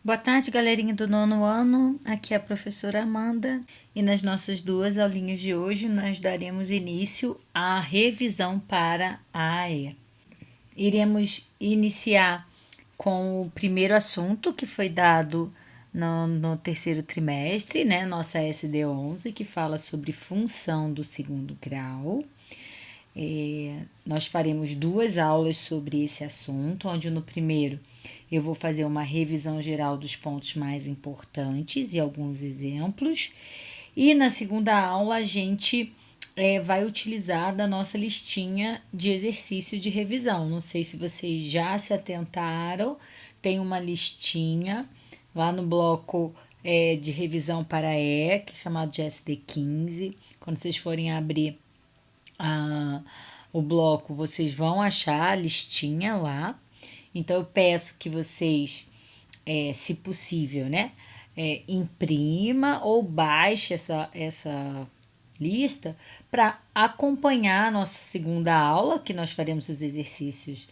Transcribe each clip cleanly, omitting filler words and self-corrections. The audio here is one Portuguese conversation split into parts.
Boa tarde, galerinha do nono ano. Aqui é a professora Amanda e nas nossas duas aulinhas de hoje nós daremos início à revisão para a AE. Iremos iniciar com o primeiro assunto que foi dado no terceiro trimestre, né? Nossa SD11, que fala sobre função do segundo grau. Nós faremos duas aulas sobre esse assunto, onde no primeiro eu vou fazer uma revisão geral dos pontos mais importantes e alguns exemplos. E na segunda aula a gente vai utilizar da nossa listinha de exercício de revisão. Não sei se vocês já se atentaram, tem uma listinha lá no bloco de revisão para E, que é chamado de SD15. Quando vocês forem abrir o bloco, vocês vão achar a listinha lá. Então, eu peço que vocês, se possível, né, imprima ou baixe essa lista para acompanhar a nossa segunda aula, que nós faremos os exercícios.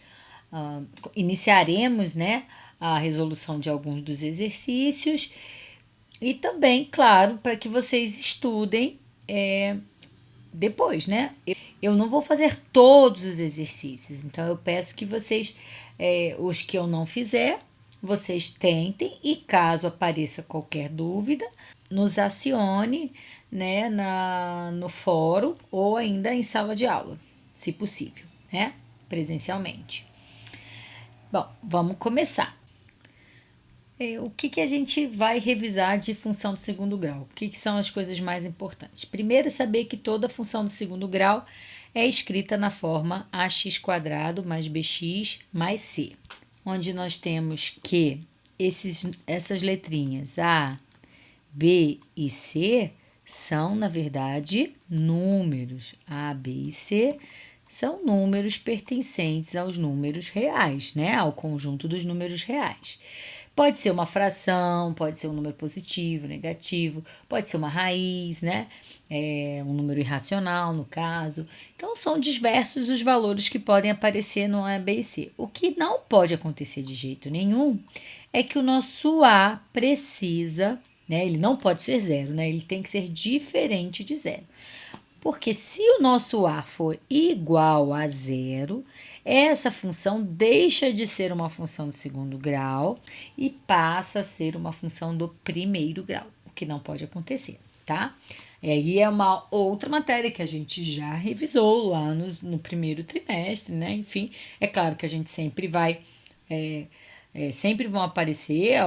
Iniciaremos, né, a resolução de alguns dos exercícios e também, claro, para que vocês estudem depois, né? Eu não vou fazer todos os exercícios, então eu peço que vocês, os que eu não fizer, vocês tentem e caso apareça qualquer dúvida, nos acione, né, no fórum ou ainda em sala de aula, se possível, né, presencialmente. Bom, vamos começar. O que a gente vai revisar de função do segundo grau? O que são as coisas mais importantes? Primeiro, saber que toda função do segundo grau é escrita na forma ax² mais bx mais c, onde nós temos que essas letrinhas A, B e C são, na verdade, números. A, B e C são números pertencentes aos números reais, né? Ao conjunto dos números reais. Pode ser uma fração, pode ser um número positivo, negativo, pode ser uma raiz, né? Um número irracional, no caso. Então, são diversos os valores que podem aparecer no A, B e C. O que não pode acontecer de jeito nenhum é que o nosso A precisa, né? Ele não pode ser zero, né? Ele tem que ser diferente de zero. Porque se o nosso A for igual a zero, essa função deixa de ser uma função do segundo grau e passa a ser uma função do primeiro grau, o que não pode acontecer, tá? E aí é uma outra matéria que a gente já revisou lá no primeiro trimestre, né? Enfim, é claro que a gente sempre vai... sempre vão aparecer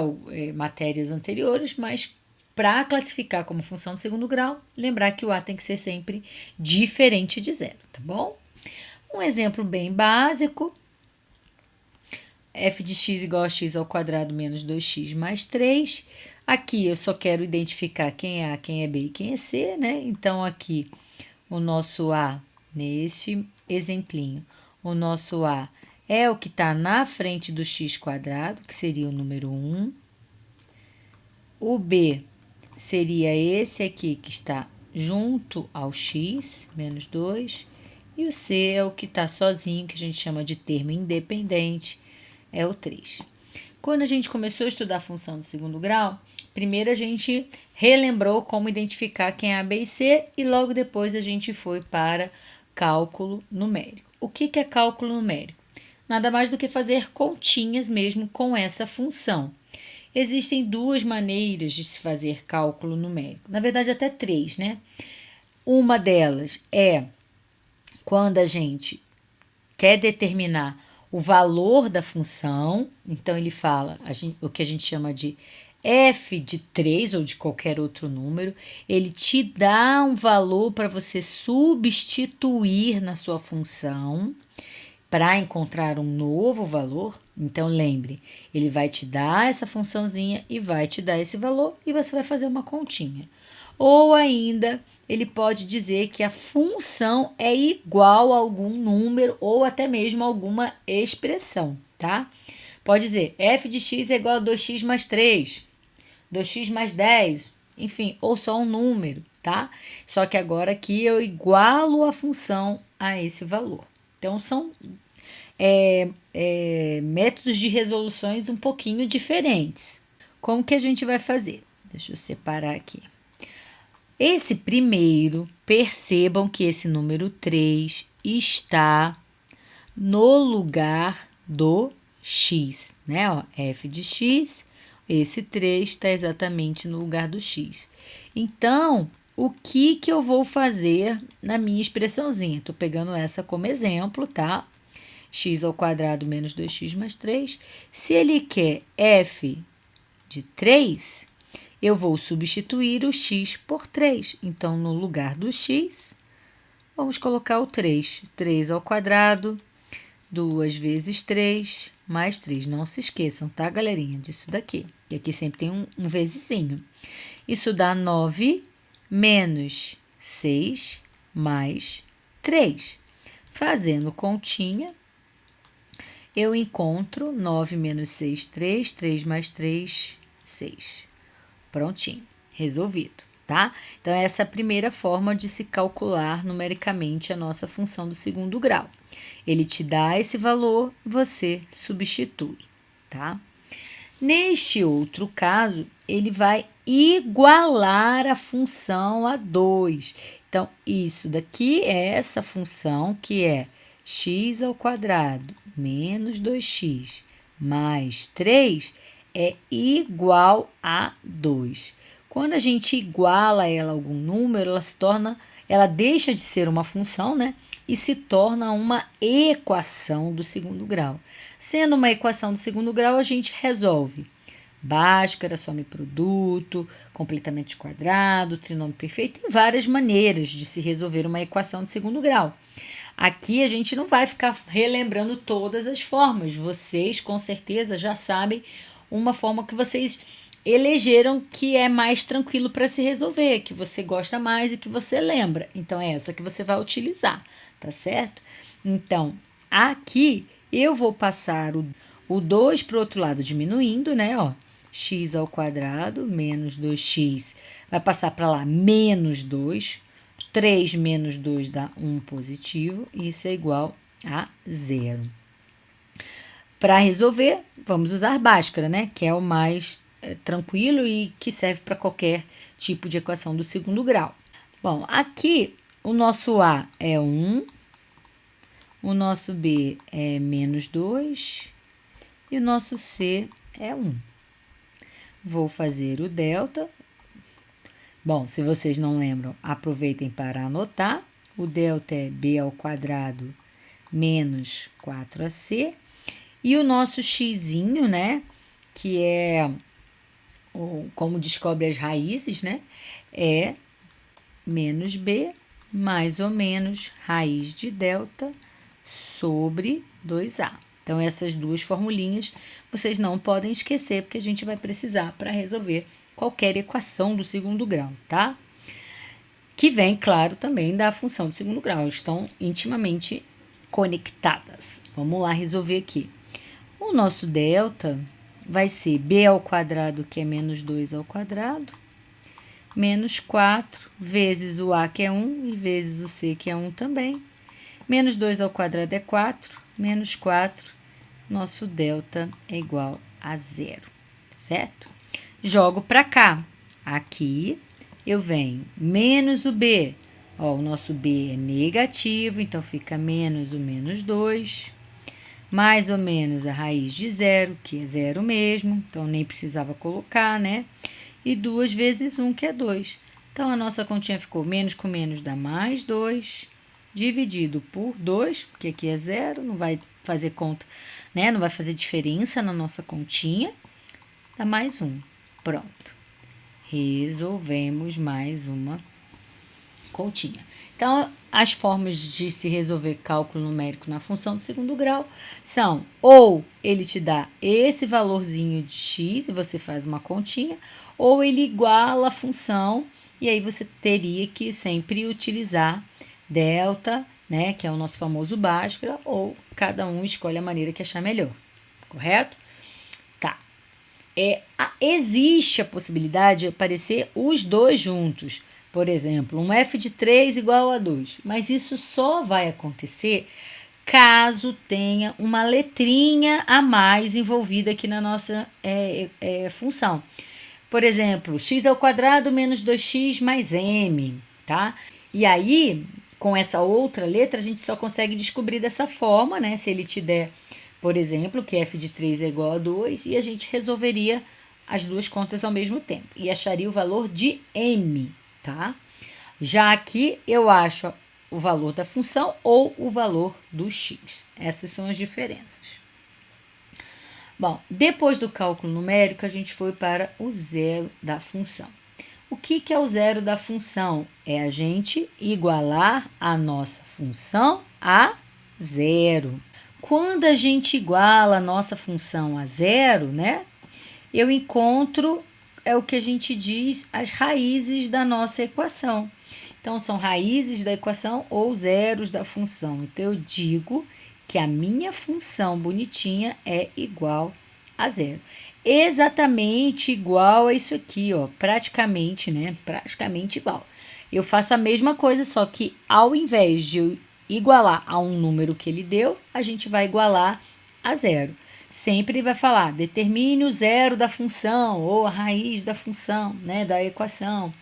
matérias anteriores, mas para classificar como função do segundo grau, lembrar que o A tem que ser sempre diferente de zero, tá bom? Um exemplo bem básico, f de x igual a x² menos 2x mais 3. Aqui eu só quero identificar quem é A, quem é B e quem é C, né? Então, aqui o nosso A, neste exemplinho, o nosso A é o que está na frente do x², que seria o número 1. O B seria esse aqui que está junto ao x, menos 2. E o C é o que está sozinho, que a gente chama de termo independente, é o 3. Quando a gente começou a estudar a função do segundo grau, primeiro a gente relembrou como identificar quem é A, B e C e logo depois a gente foi para cálculo numérico. O que é cálculo numérico? Nada mais do que fazer continhas mesmo com essa função. Existem duas maneiras de se fazer cálculo numérico. Na verdade, até três, né? Uma delas é quando a gente quer determinar o valor da função. Então, ele fala o que a gente chama de f de 3 ou de qualquer outro número. Ele te dá um valor para você substituir na sua função para encontrar um novo valor. Então, lembre, ele vai te dar essa funçãozinha e vai te dar esse valor e você vai fazer uma continha. Ou ainda, ele pode dizer que a função é igual a algum número ou até mesmo alguma expressão, tá? Pode dizer, f de x é igual a 2x mais 3, 2x mais 10, enfim, ou só um número, tá? Só que agora aqui eu igualo a função a esse valor. Então, são métodos de resoluções um pouquinho diferentes. Como que a gente vai fazer? Deixa eu separar aqui. Esse primeiro, percebam que esse número 3 está no lugar do x, né? Ó, f de x, esse 3 está exatamente no lugar do x. Então, o que eu vou fazer na minha expressãozinha? Estou pegando essa como exemplo, tá? X ao quadrado menos 2x mais 3. Se ele quer f de 3, eu vou substituir o x por 3. Então, no lugar do x, vamos colocar o 3. 3 ao quadrado, 2 vezes 3, mais 3. Não se esqueçam, tá, galerinha, disso daqui. E aqui sempre tem um vezesinho. Isso dá 9 menos 6 mais 3. Fazendo continha, eu encontro 9 menos 6, 3. 3 mais 3, 6. Prontinho, resolvido, tá? Então, essa é a primeira forma de se calcular numericamente a nossa função do segundo grau. Ele te dá esse valor, você substitui, tá? Neste outro caso, ele vai igualar a função a 2. Então, isso daqui é essa função que é x ao quadrado menos 2x mais 3 é igual a 2. Quando a gente iguala ela a algum número, ela deixa de ser uma função, né? E se torna uma equação do segundo grau. Sendo uma equação do segundo grau, a gente resolve Bhaskara, some-produto, completamento de quadrado, trinômio perfeito. Tem várias maneiras de se resolver uma equação de segundo grau. Aqui a gente não vai ficar relembrando todas as formas. Vocês, com certeza, já sabem uma forma que vocês elegeram que é mais tranquilo para se resolver, que você gosta mais e que você lembra. Então, é essa que você vai utilizar, tá certo? Então, aqui eu vou passar o 2 para o outro lado diminuindo, né? Ó, x ao quadrado menos 2x vai passar para lá menos 2. 3 menos 2 dá 1 positivo, e isso é igual a 0. Para resolver, vamos usar Bhaskara, né? Que é o mais tranquilo e que serve para qualquer tipo de equação do segundo grau. Bom, aqui o nosso A é 1, o nosso B é menos 2 e o nosso C é 1. Vou fazer o delta. Bom, se vocês não lembram, aproveitem para anotar. O delta é b ao quadrado menos 4ac. E o nosso xzinho, né, que é como descobre as raízes, né, é menos b mais ou menos raiz de delta sobre 2a. Então, essas duas formulinhas vocês não podem esquecer, porque a gente vai precisar para resolver qualquer equação do segundo grau, tá? Que vem, claro, também da função do segundo grau. Estão intimamente conectadas. Vamos lá resolver aqui. O nosso delta vai ser b ao quadrado, que é menos 2 ao quadrado, menos 4 vezes o a, que é 1, e vezes o c, que é 1 também. Menos 2 ao quadrado é 4, menos 4, nosso delta é igual a 0, certo? Jogo para cá. Aqui eu venho menos o b. Ó, o nosso b é negativo, então fica menos o menos 2. Mais ou menos a raiz de 0, que é 0 mesmo. Então, nem precisava colocar, né? E 2 vezes 1, que é 2. Então, a nossa continha ficou menos com menos dá mais 2. Dividido por 2, porque aqui é 0, não vai fazer conta, né? Não vai fazer diferença na nossa continha. Dá mais 1. Pronto. Resolvemos mais uma continha. Então, as formas de se resolver cálculo numérico na função do segundo grau são ou ele te dá esse valorzinho de x e você faz uma continha, ou ele iguala a função e aí você teria que sempre utilizar delta, né, que é o nosso famoso Bhaskara, ou cada um escolhe a maneira que achar melhor, correto? Existe a possibilidade de aparecer os dois juntos. Por exemplo, um f de 3 igual a 2. Mas isso só vai acontecer caso tenha uma letrinha a mais envolvida aqui na nossa função. Por exemplo, x ao quadrado menos 2x mais m, tá? E aí, com essa outra letra, a gente só consegue descobrir dessa forma, né? Se ele te der, por exemplo, que f de 3 é igual a 2, e a gente resolveria as duas contas ao mesmo tempo. E acharia o valor de m, tá? Já aqui, eu acho o valor da função ou o valor do x. Essas são as diferenças. Bom, depois do cálculo numérico, a gente foi para o zero da função. O que é o zero da função? É a gente igualar a nossa função a zero. Quando a gente iguala a nossa função a zero, né? Eu encontro, é o que a gente diz, as raízes da nossa equação. Então, são raízes da equação ou zeros da função. Então, eu digo que a minha função bonitinha é igual a zero. Exatamente igual a isso aqui, ó. Praticamente, né? Praticamente igual. Eu faço a mesma coisa, só que ao invés de eu igualar a um número que ele deu, a gente vai igualar a zero. Sempre vai falar, determine o zero da função ou a raiz da função, né? Da equação.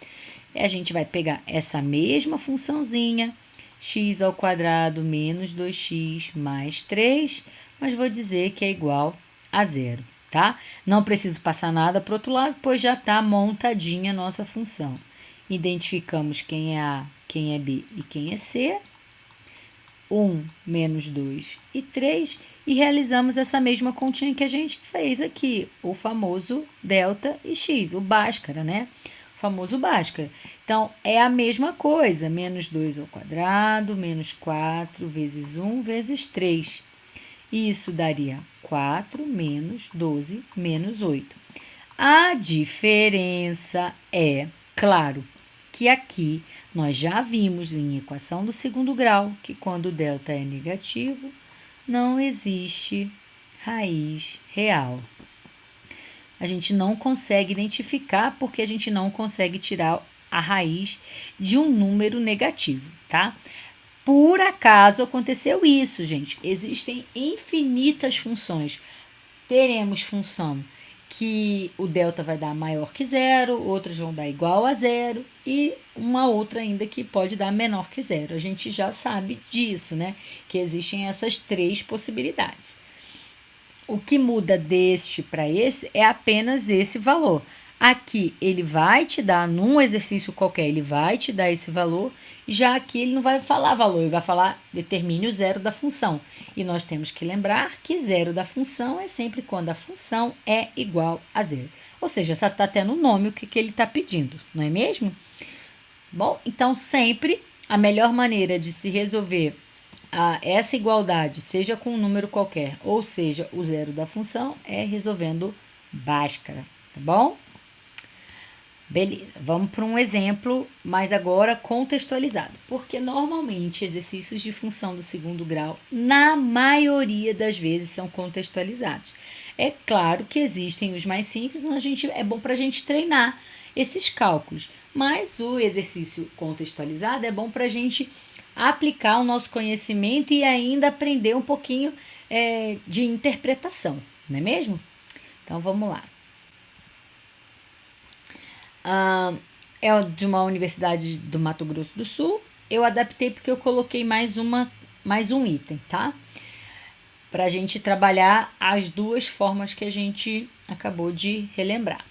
E a gente vai pegar essa mesma funçãozinha, x ao quadrado menos 2x mais 3, mas vou dizer que é igual a zero, tá? Não preciso passar nada para o outro lado, pois já está montadinha a nossa função. Identificamos quem é A, quem é B e quem é C. 1, menos 2 e 3. E realizamos essa mesma continha que a gente fez aqui, o famoso delta e x, o Bhaskara, né? O famoso Bhaskara. Então, é a mesma coisa, menos 2 ao quadrado, menos 4 vezes 1 vezes 3. Isso daria 4 menos 12 menos 8. A diferença é, claro, que aqui nós já vimos em equação do segundo grau que quando o delta é negativo, não existe raiz real. A gente não consegue identificar porque a gente não consegue tirar a raiz de um número negativo, tá? Por acaso aconteceu isso, gente. Existem infinitas funções. Teremos função que o delta vai dar maior que zero, outras vão dar igual a zero e uma outra ainda que pode dar menor que zero. A gente já sabe disso, né? Que existem essas três possibilidades. O que muda deste para esse é apenas esse valor. Aqui ele vai te dar, num exercício qualquer, ele vai te dar esse valor, já aqui ele não vai falar valor, ele vai falar determine o zero da função. E nós temos que lembrar que zero da função é sempre quando a função é igual a zero. Ou seja, já está até no nome o que ele está pedindo, não é mesmo? Bom, então sempre a melhor maneira de se resolver essa igualdade, seja com um número qualquer, ou seja, o zero da função, é resolvendo Bhaskara, tá bom? Beleza, vamos para um exemplo, mas agora contextualizado, porque normalmente exercícios de função do segundo grau, na maioria das vezes, são contextualizados. É claro que existem os mais simples, é bom para a gente treinar esses cálculos, mas o exercício contextualizado é bom para a gente aplicar o nosso conhecimento e ainda aprender um pouquinho de interpretação, não é mesmo? Então vamos lá. É de uma universidade do Mato Grosso do Sul. Eu adaptei porque eu coloquei mais um item, tá? Para a gente trabalhar as duas formas que a gente acabou de relembrar.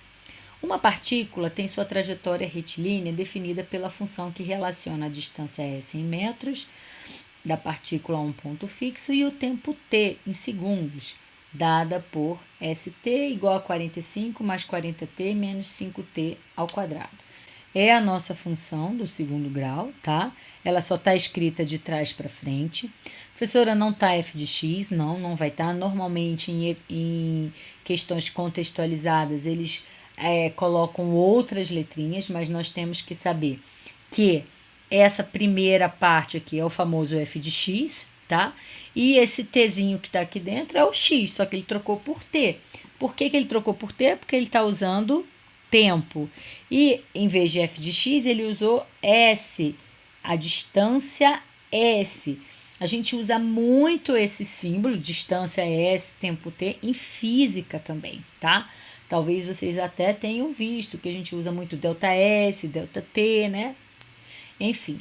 Uma partícula tem sua trajetória retilínea definida pela função que relaciona a distância s em metros da partícula a um ponto fixo e o tempo t em segundos, dada por st igual a 45 mais 40t menos 5t ao quadrado. É a nossa função do segundo grau, tá? Ela só está escrita de trás para frente. Professora, não está f de x? Não vai estar. Normalmente, em questões contextualizadas, eles colocam outras letrinhas, mas nós temos que saber que essa primeira parte aqui é o famoso f de x, tá? E esse tzinho que está aqui dentro é o x, só que ele trocou por t. Por que ele trocou por t? Porque ele está usando tempo. E em vez de f de x, ele usou s, a distância s. A gente usa muito esse símbolo, distância S, tempo T, em física também, tá? Talvez vocês até tenham visto que a gente usa muito delta S, delta T, né? Enfim.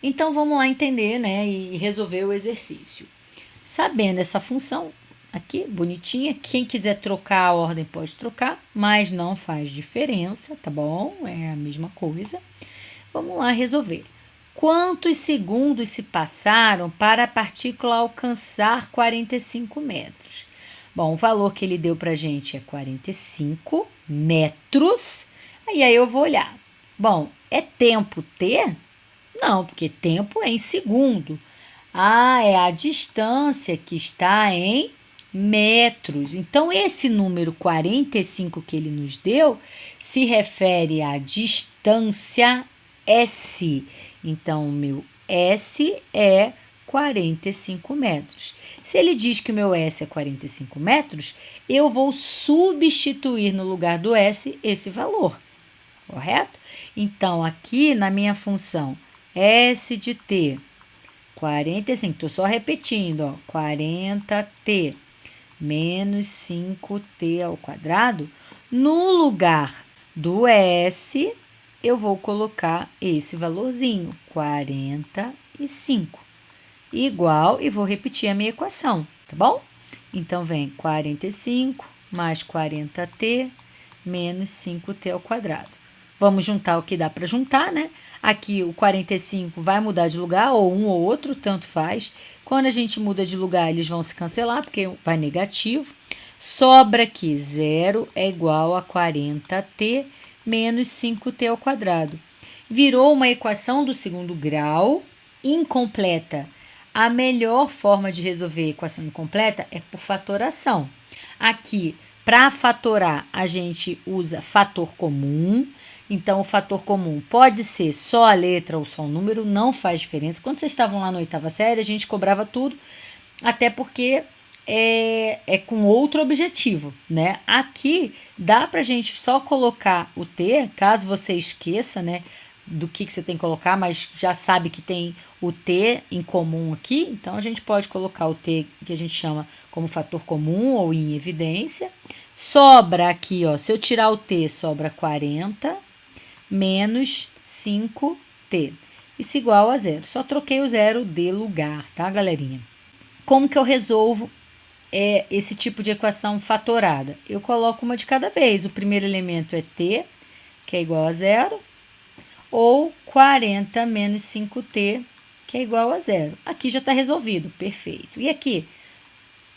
Então, vamos lá entender, né, e resolver o exercício. Sabendo essa função aqui, bonitinha, quem quiser trocar a ordem pode trocar, mas não faz diferença, tá bom? É a mesma coisa. Vamos lá resolver. Quantos segundos se passaram para a partícula alcançar 45 metros? Bom, o valor que ele deu para a gente é 45 metros. E aí eu vou olhar. Bom, é tempo T? Não, porque tempo é em segundo. Ah, é a distância que está em metros. Então, esse número 45 que ele nos deu se refere à distância S. Então, o meu S é 45 metros. Se ele diz que o meu S é 45 metros, eu vou substituir no lugar do S esse valor, correto? Então, aqui na minha função S de T, 45, estou só repetindo, ó, 40T menos 5T ao quadrado, no lugar do S, eu vou colocar esse valorzinho, 45, igual, e vou repetir a minha equação, tá bom? Então, vem 45 mais 40T menos 5T ao quadrado. Vamos juntar o que dá para juntar, né? Aqui o 45 vai mudar de lugar, ou um ou outro, tanto faz. Quando a gente muda de lugar, eles vão se cancelar, porque vai negativo. Sobra aqui, 0 é igual a 40T menos 5T ao quadrado. Virou uma equação do segundo grau incompleta. A melhor forma de resolver a equação incompleta é por fatoração. Aqui, para fatorar, a gente usa fator comum. Então, o fator comum pode ser só a letra ou só o número, não faz diferença. Quando vocês estavam lá na 8ª série, a gente cobrava tudo, até porque é com outro objetivo, né? Aqui, dá pra gente só colocar o T, caso você esqueça, né, do que você tem que colocar, mas já sabe que tem o T em comum aqui, então a gente pode colocar o T, que a gente chama como fator comum ou em evidência. Sobra aqui, ó, se eu tirar o T, sobra 40 menos 5T. Isso igual a 0. Só troquei o 0 de lugar, tá, galerinha? Como que eu resolvo esse tipo de equação fatorada? Eu coloco uma de cada vez. O primeiro elemento é T, que é igual a 0, ou 40 menos 5T, que é igual a 0. Aqui já está resolvido, perfeito. E aqui?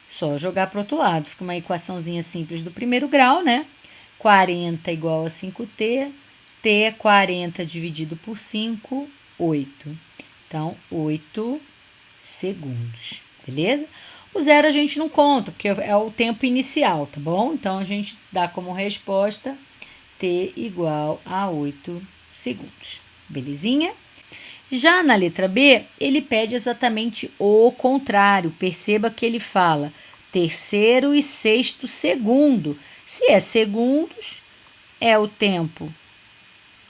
Só jogar para o outro lado. Fica uma equaçãozinha simples do primeiro grau, né? 40 igual a 5T, T é 40 dividido por 5, 8. Então, 8 segundos, beleza? O 0 a gente não conta, porque é o tempo inicial, tá bom? Então, a gente dá como resposta T igual a 8 segundos, belezinha? Já na letra B, ele pede exatamente o contrário. Perceba que ele fala terceiro e sexto segundo. Se é segundos, é o tempo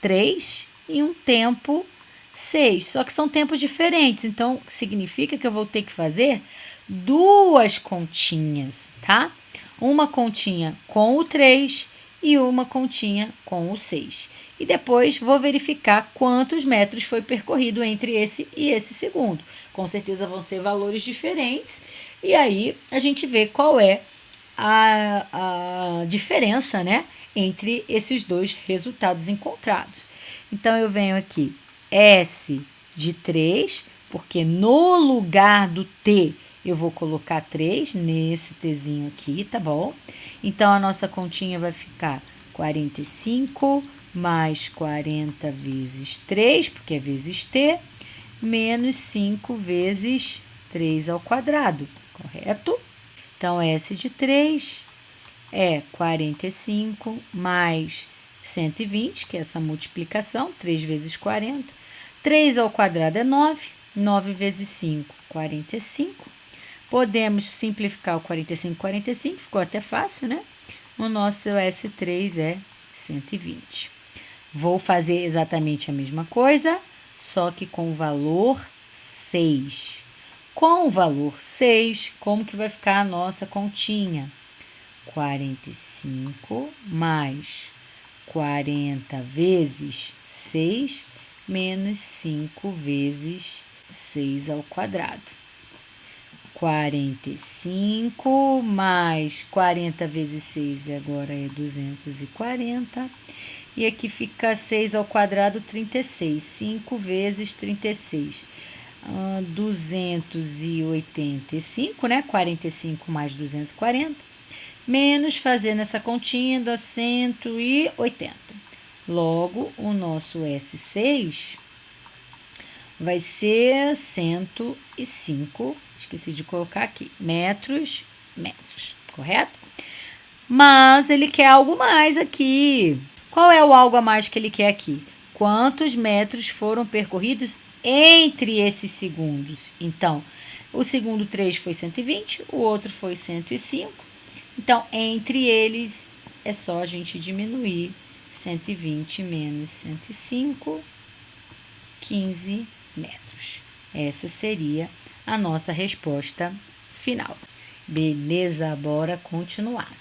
3 e um tempo 6. Só que são tempos diferentes, então significa que eu vou ter que fazer duas continhas, tá? Uma continha com o 3 e uma continha com o 6. E depois vou verificar quantos metros foi percorrido entre esse e esse segundo. Com certeza vão ser valores diferentes, e aí a gente vê qual é a diferença, né, entre esses dois resultados encontrados. Então, eu venho aqui, S de 3, porque no lugar do T eu vou colocar 3 nesse Tzinho aqui, tá bom? Então, a nossa continha vai ficar 45 mais 40 vezes 3, porque é vezes T, menos 5 vezes 3 ao quadrado, correto? Então, S de 3 é 45 mais 120, que é essa multiplicação, 3 vezes 40. 3 ao quadrado é 9, 9 vezes 5, 45. Podemos simplificar o 45, 45, ficou até fácil, né? O nosso S3 é 120. Vou fazer exatamente a mesma coisa, só que com o valor 6. Com o valor 6, como que vai ficar a nossa continha? 45 mais 40 vezes 6 menos 5 vezes 6 ao quadrado. 45 mais 40 vezes 6 agora é 240. E aqui fica 6 ao quadrado, 36. 5 vezes 36. 285, né? 45 mais 240. Menos, fazendo essa continha, dá 180. Logo, o nosso S6 vai ser 105, esqueci de colocar aqui, metros, correto? Mas ele quer algo mais aqui. Qual é o algo a mais que ele quer aqui? Quantos metros foram percorridos entre esses segundos? Então, o segundo 3 foi 120, o outro foi 105. Então, entre eles, é só a gente diminuir 120 menos 105, 15 metros. Essa seria a nossa resposta final. Beleza, bora continuar.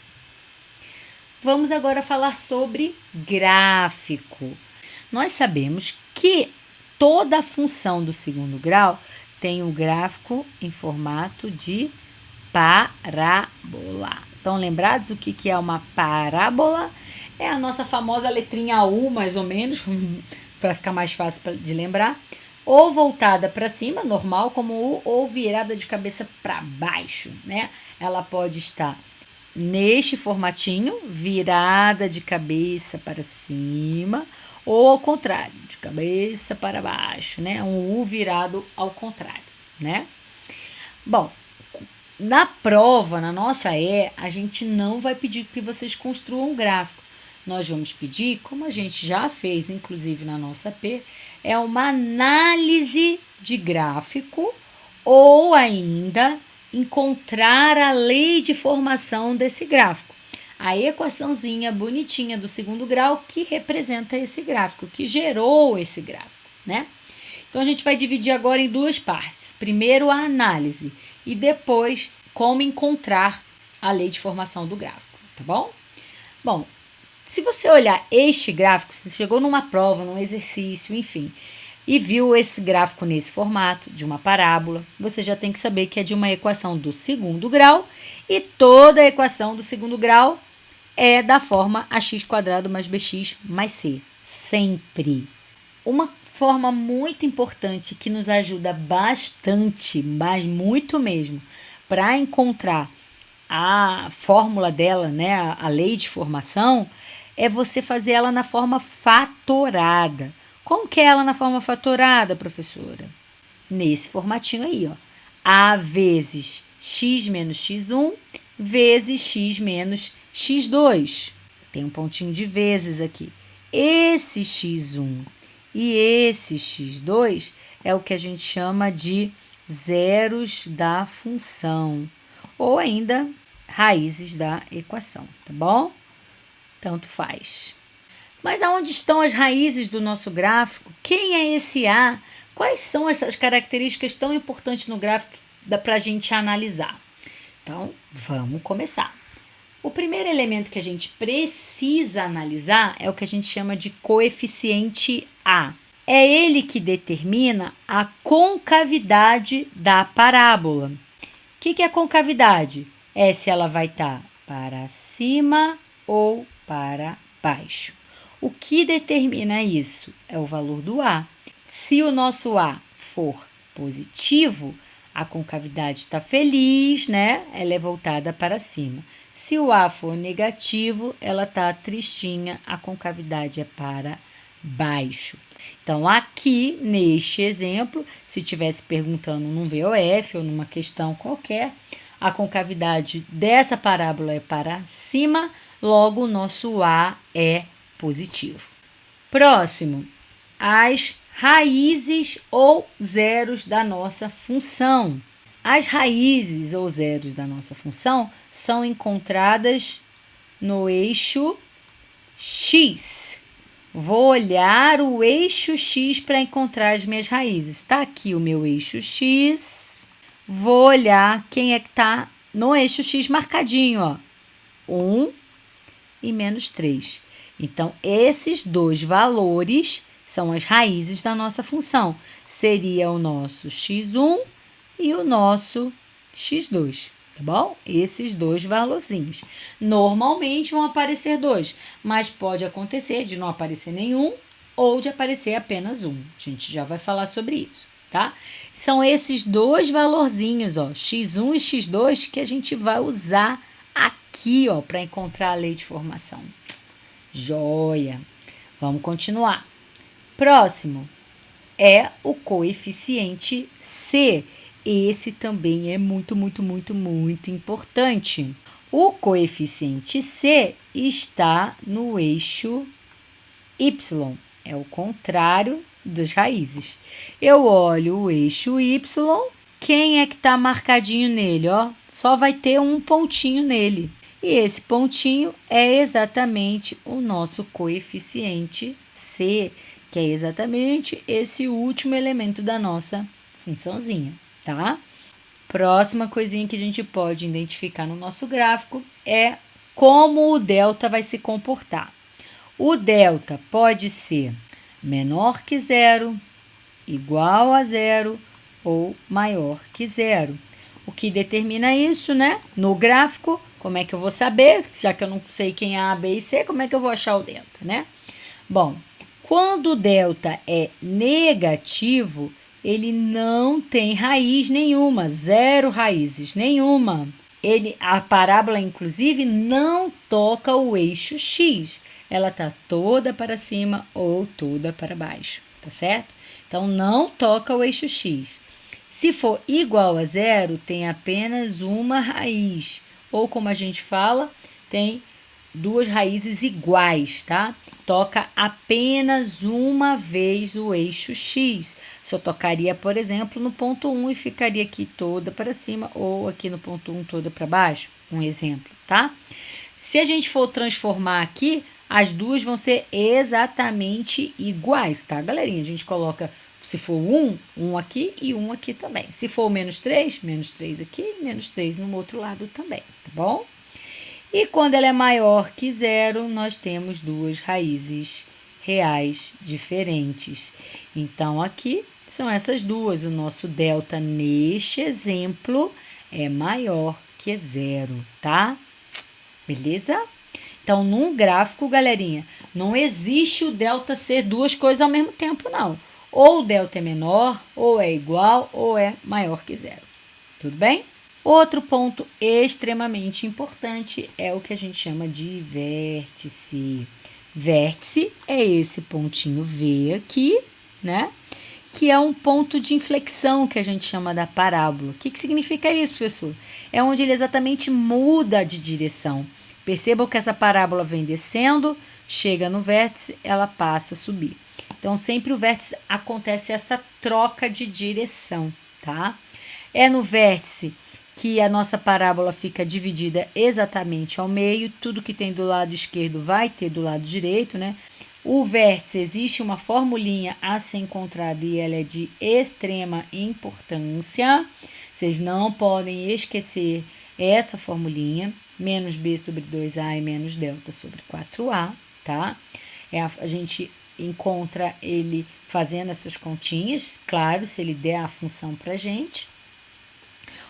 Vamos agora falar sobre gráfico. Nós sabemos que toda a função do segundo grau tem um gráfico em formato de parábola. Estão lembrados o que é uma parábola? É a nossa famosa letrinha U, mais ou menos, para ficar mais fácil de lembrar. Ou voltada para cima, normal, como U, ou virada de cabeça para baixo, né? Ela pode estar neste formatinho, virada de cabeça para cima, ou ao contrário, de cabeça para baixo, né? Um U virado ao contrário, né? Bom, na prova, na nossa a gente não vai pedir que vocês construam um gráfico. Nós vamos pedir, como a gente já fez, inclusive na nossa P, é uma análise de gráfico ou ainda encontrar a lei de formação desse gráfico. A equaçãozinha bonitinha do segundo grau que representa esse gráfico, que gerou esse gráfico, né? Então, a gente vai dividir agora em duas partes. Primeiro, a análise e depois, como encontrar a lei de formação do gráfico, tá bom? Bom, se você olhar este gráfico, você chegou numa prova, num exercício, enfim, e viu esse gráfico nesse formato de uma parábola, você já tem que saber que é de uma equação do segundo grau e toda a equação do segundo grau é da forma ax² mais bx mais c, sempre. Uma forma muito importante que nos ajuda bastante, mas muito mesmo, para encontrar a fórmula dela, né, a lei de formação, é você fazer ela na forma fatorada. Como que é ela na forma fatorada, professora? Nesse formatinho aí, ó. A vezes x menos x1 vezes x menos x2. Tem um pontinho de vezes aqui. Esse x1 e esse x2 é o que a gente chama de zeros da função, ou ainda raízes da equação, tá bom? Tanto faz. Mas aonde estão as raízes do nosso gráfico? Quem é esse A? Quais são essas características tão importantes no gráfico para a gente analisar? Então, vamos começar. O primeiro elemento que a gente precisa analisar é o que a gente chama de coeficiente A. É ele que determina a concavidade da parábola. O que é concavidade? É se ela vai estar para cima ou para baixo. O que determina isso é o valor do A. Se o nosso A for positivo, a concavidade está feliz, né? Ela é voltada para cima. Se o A for negativo, ela está tristinha, a concavidade é para baixo. Então, aqui, neste exemplo, se estivesse perguntando num VOF ou numa questão qualquer, a concavidade dessa parábola é para cima, logo o nosso A é positivo. Próximo, as raízes ou zeros da nossa função. As raízes ou zeros da nossa função são encontradas no eixo x. Vou olhar o eixo x para encontrar as minhas raízes. Está aqui o meu eixo x. vou olhar quem é que está no eixo X marcadinho, ó. 1 e menos 3. Então, esses dois valores são as raízes da nossa função. Seria o nosso x1 e o nosso x2, tá bom? Esses dois valorzinhos. Normalmente vão aparecer dois, mas pode acontecer de não aparecer nenhum ou de aparecer apenas um. A gente já vai falar sobre isso, tá? São esses dois valorzinhos, ó, x1 e x2, que a gente vai usar aqui, ó, para encontrar a lei de formação. Joia! Vamos continuar. Próximo é o coeficiente C. Esse também é muito importante. O coeficiente C está no eixo Y. É o contrário das raízes. Eu olho o eixo Y. Quem é que está marcadinho nele? Ó, só vai ter um pontinho nele. E esse pontinho é exatamente o nosso coeficiente C, que é exatamente esse último elemento da nossa funçãozinha, tá? Próxima coisinha que a gente pode identificar no nosso gráfico é como o delta vai se comportar. O delta pode ser menor que zero, igual a zero ou maior que zero. O que determina isso, né? No gráfico, como é que eu vou saber? Já que eu não sei quem é A, B e C, como é que eu vou achar o delta, né? Bom, quando o delta é negativo, ele não tem raiz nenhuma, zero raízes nenhuma. A parábola, inclusive, não toca o eixo X. Ela está toda para cima ou toda para baixo, tá certo? Então, não toca o eixo X. Se for igual a zero, tem apenas uma raiz. Ou, como a gente fala, tem duas raízes iguais, tá? Toca apenas uma vez o eixo X. Só tocaria, por exemplo, no ponto 1 e ficaria aqui toda para cima ou aqui no ponto 1 toda para baixo. Um exemplo, tá? Se a gente for transformar aqui, as duas vão ser exatamente iguais, tá, galerinha? A gente coloca, se for 1 aqui e 1 aqui também. Se for menos 3 aqui e menos 3 no outro lado também, tá bom? E quando ela é maior que zero, nós temos duas raízes reais diferentes. Então, aqui são essas duas. O nosso delta, neste exemplo, é maior que zero, tá? Beleza? Então, num gráfico, galerinha, não existe o delta ser duas coisas ao mesmo tempo, não. Ou o delta é menor, ou é igual, ou é maior que zero. Tudo bem? Outro ponto extremamente importante é o que a gente chama de vértice. Vértice é esse pontinho V aqui, né? Que é um ponto de inflexão que a gente chama da parábola. O que significa isso, professor? É onde ele exatamente muda de direção. Percebam que essa parábola vem descendo, chega no vértice, ela passa a subir. Então, sempre o vértice acontece essa troca de direção, tá? É no vértice que a nossa parábola fica dividida exatamente ao meio, tudo que tem do lado esquerdo vai ter do lado direito, né? O vértice, existe uma formulinha a ser encontrada e ela é de extrema importância. Vocês não podem esquecer essa formulinha, menos b sobre 2a e menos delta sobre 4a, tá? A gente encontra ele fazendo essas continhas, claro, se ele der a função pra gente.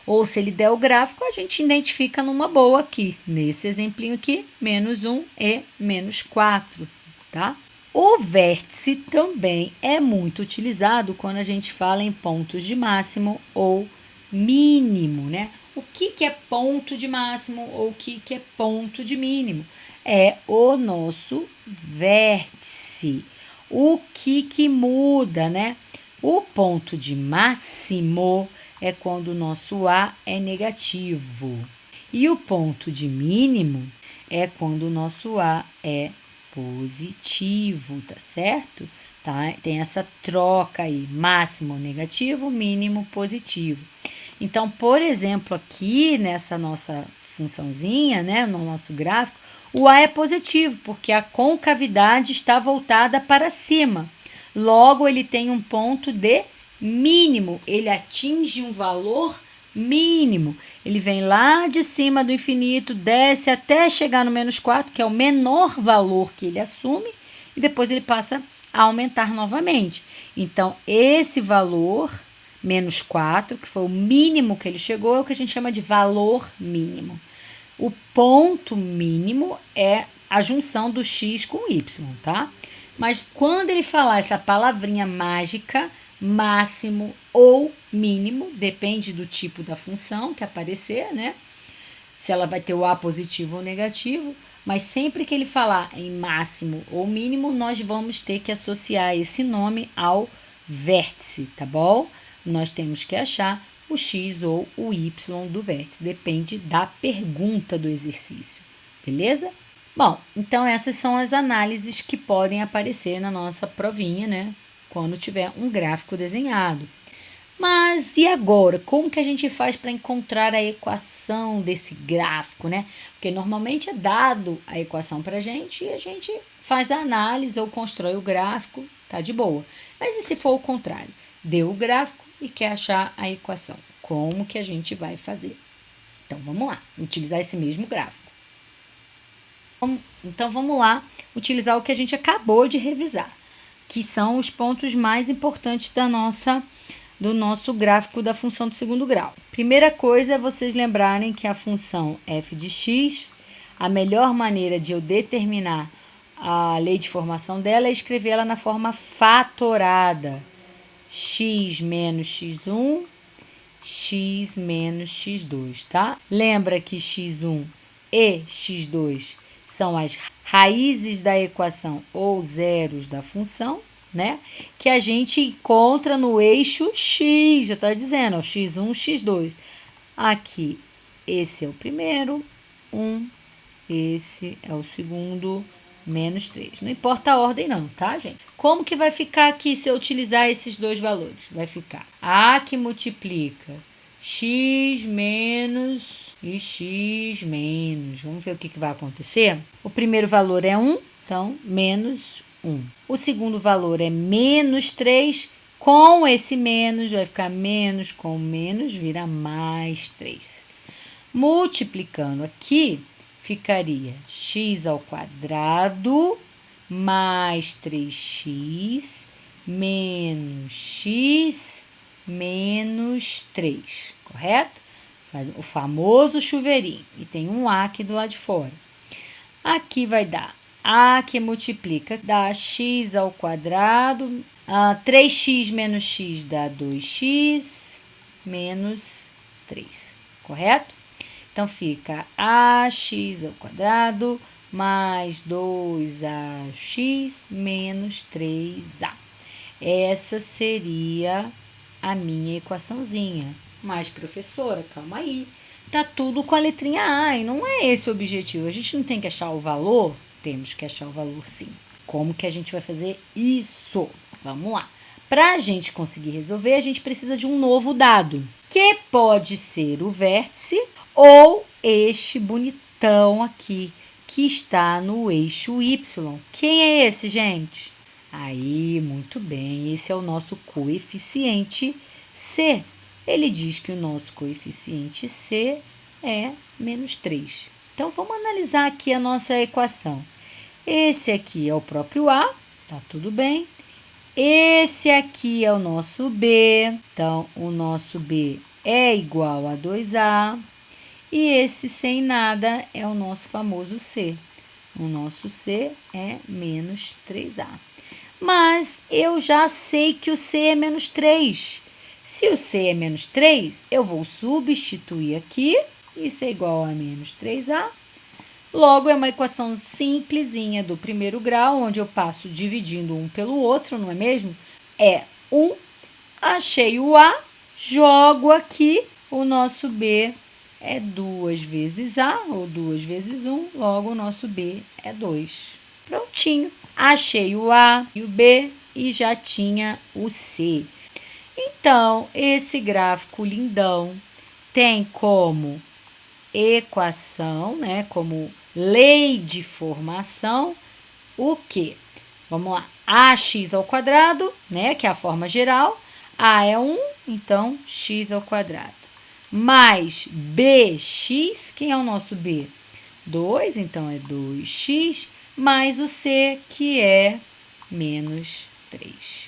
Ou se ele der o gráfico, a gente identifica numa boa aqui. Nesse exemplinho aqui, menos 1 e menos 4, tá? O vértice também é muito utilizado quando a gente fala em pontos de máximo ou mínimo, né? O que é ponto de máximo ou o que é ponto de mínimo? É o nosso vértice. O que muda, né? O ponto de máximo é quando o nosso A é negativo. E o ponto de mínimo é quando o nosso A é positivo, tá certo? Tá? Tem essa troca aí, máximo negativo, mínimo positivo. Então, por exemplo, aqui nessa nossa funçãozinha, né, no nosso gráfico, o A é positivo, porque a concavidade está voltada para cima. Logo, ele tem um ponto de mínimo, ele atinge um valor mínimo. Ele vem lá de cima do infinito, desce até chegar no menos 4, que é o menor valor que ele assume, e depois ele passa a aumentar novamente. Então, esse valor, menos 4, que foi o mínimo que ele chegou, é o que a gente chama de valor mínimo. O ponto mínimo é a junção do x com o y, tá? Mas quando ele falar essa palavrinha mágica, máximo ou mínimo, depende do tipo da função que aparecer, né? Se ela vai ter o A positivo ou negativo, mas sempre que ele falar em máximo ou mínimo, nós vamos ter que associar esse nome ao vértice, tá bom? Nós temos que achar o x ou o y do vértice, depende da pergunta do exercício, beleza? Bom, então essas são as análises que podem aparecer na nossa provinha, né? Quando tiver um gráfico desenhado. Mas e agora? Como que a gente faz para encontrar a equação desse gráfico, né? Porque normalmente é dado a equação para a gente e a gente faz a análise ou constrói o gráfico, tá de boa. Mas e se for o contrário? Deu o gráfico e quer achar a equação. Como que a gente vai fazer? Então vamos lá, utilizar esse mesmo gráfico. Então vamos lá, utilizar o que a gente acabou de revisar, que são os pontos mais importantes do nosso gráfico da função do segundo grau. Primeira coisa é vocês lembrarem que a função f de x, a melhor maneira de eu determinar a lei de formação dela é escrevê-la na forma fatorada. X menos x1, x menos x2, tá? Lembra que x1 e x2 são as raízes da equação ou zeros da função, né? Que a gente encontra no eixo x, já está dizendo, ó, x1, x2. Aqui, esse é o primeiro, 1, esse é o segundo, menos 3. Não importa a ordem não, tá, gente? Como que vai ficar aqui se eu utilizar esses dois valores? Vai ficar A que multiplica x menos e x menos. Vamos ver o que vai acontecer? O primeiro valor é 1, então, menos 1. O segundo valor é menos 3. Com esse menos, vai ficar menos com menos, vira mais 3. Multiplicando aqui, ficaria x ao quadrado mais 3x menos x menos 3, correto? Faz o famoso chuveirinho. E tem um A aqui do lado de fora. Aqui vai dar A que multiplica, dá x ao quadrado. 3x menos x dá 2x menos 3, correto? Então, fica ax ao quadrado mais 2ax menos 3a. Essa seria a minha equaçãozinha. Mas, professora, calma aí. Tá tudo com a letrinha A e não é esse o objetivo. A gente não tem que achar o valor? Temos que achar o valor, sim. Como que a gente vai fazer isso? Vamos lá. Para a gente conseguir resolver, a gente precisa de um novo dado, que pode ser o vértice ou este bonitão aqui, que está no eixo Y. Quem é esse, gente? Aí, muito bem, esse é o nosso coeficiente C. Ele diz que o nosso coeficiente C é menos 3. Então, vamos analisar aqui a nossa equação. Esse aqui é o próprio A, tá tudo bem. Esse aqui é o nosso B, então, o nosso B é igual a 2A. E esse sem nada é o nosso famoso C. O nosso C é menos 3A. Mas eu já sei que o C é menos 3. Se o C é menos 3, eu vou substituir aqui. Isso é igual a menos 3A. Logo, é uma equação simplesinha do primeiro grau, onde eu passo dividindo um pelo outro, não é mesmo? É 1. Achei o A, jogo aqui. O nosso B é 2 vezes A, ou 2 vezes 1. Logo, o nosso B é 2. Prontinho. Achei o A e o B e já tinha o C. Então, esse gráfico lindão tem como equação, né, como lei de formação, o quê? Vamos lá, ax ao quadrado, né, que é a forma geral. A é 1, então x ao quadrado. mais bx, quem é o nosso b? 2, então é 2x, mais o c, que é menos 3.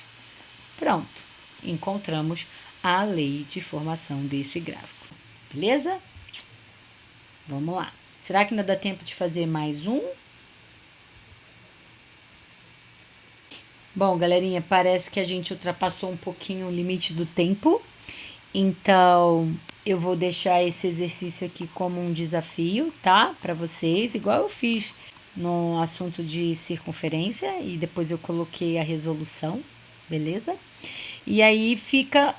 Pronto, encontramos a lei de formação desse gráfico. Beleza? Vamos lá. Será que ainda dá tempo de fazer mais um? Bom, galerinha, parece que a gente ultrapassou um pouquinho o limite do tempo. Então, eu vou deixar esse exercício aqui como um desafio, tá? Para vocês, igual eu fiz no assunto de circunferência e depois eu coloquei a resolução, beleza? E aí fica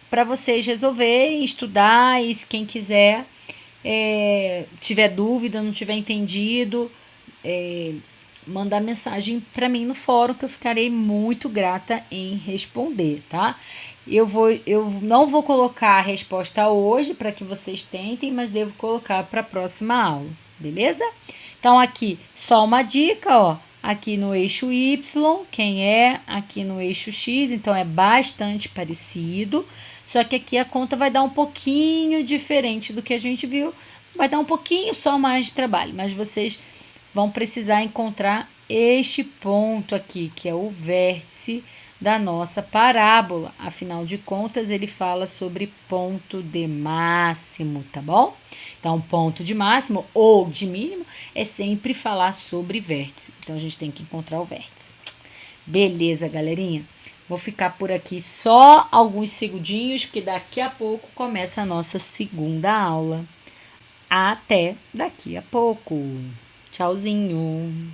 para vocês resolverem, estudar e se quem quiser tiver dúvida, não tiver entendido, mandar mensagem para mim no fórum que eu ficarei muito grata em responder, tá? Eu não vou colocar a resposta hoje para que vocês tentem, mas devo colocar para a próxima aula, beleza? Então aqui só uma dica, ó, aqui no eixo Y, quem é aqui no eixo X, então é bastante parecido, só que aqui a conta vai dar um pouquinho diferente do que a gente viu, vai dar um pouquinho só mais de trabalho, mas vocês vão precisar encontrar este ponto aqui, que é o vértice da nossa parábola. Afinal de contas, ele fala sobre ponto de máximo, tá bom? Então, ponto de máximo ou de mínimo é sempre falar sobre vértice. Então, a gente tem que encontrar o vértice. Beleza, galerinha? Vou ficar por aqui só alguns segundinhos, porque daqui a pouco começa a nossa segunda aula. Até daqui a pouco. Tchauzinho.